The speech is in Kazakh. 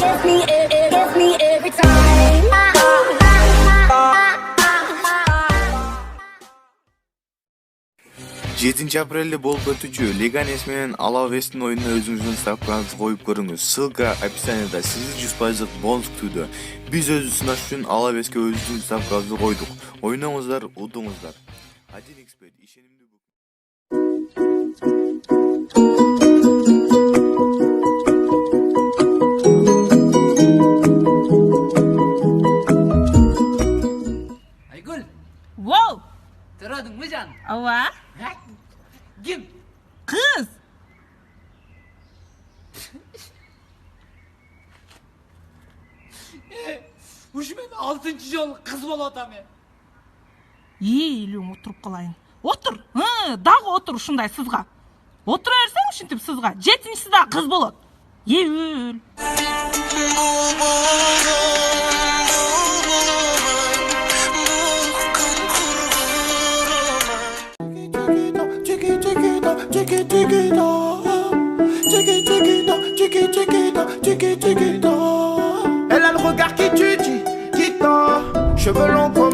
Gets me every time. 7 aprelde болуп өтүүчү Леганес менен Алавестин оюнуна өзүңүздүн ставкаңызды коюп көрүңүз. Ссылка описанияда. Сизге 100% бонус күтүүдө. Биз өзү сынаш үчүн Алавеске өзүбүздүн ставкабызды койдук. Ойноңуздар, утуңуздар. 1xbet ишенимдүү Aygül, Wow! taradın mı canım? Ава, Ha? Kim? kız. Uş men 6-cı жол kız bol otam ya. Елуң отырып қалайын. Отыр. Дағы отыр ушундай сызга. Отура берсең ушинтип сызга. 7-си да кыз болот. Ебүл. Elle a le regard qui tue, qui tend, cheveux longs.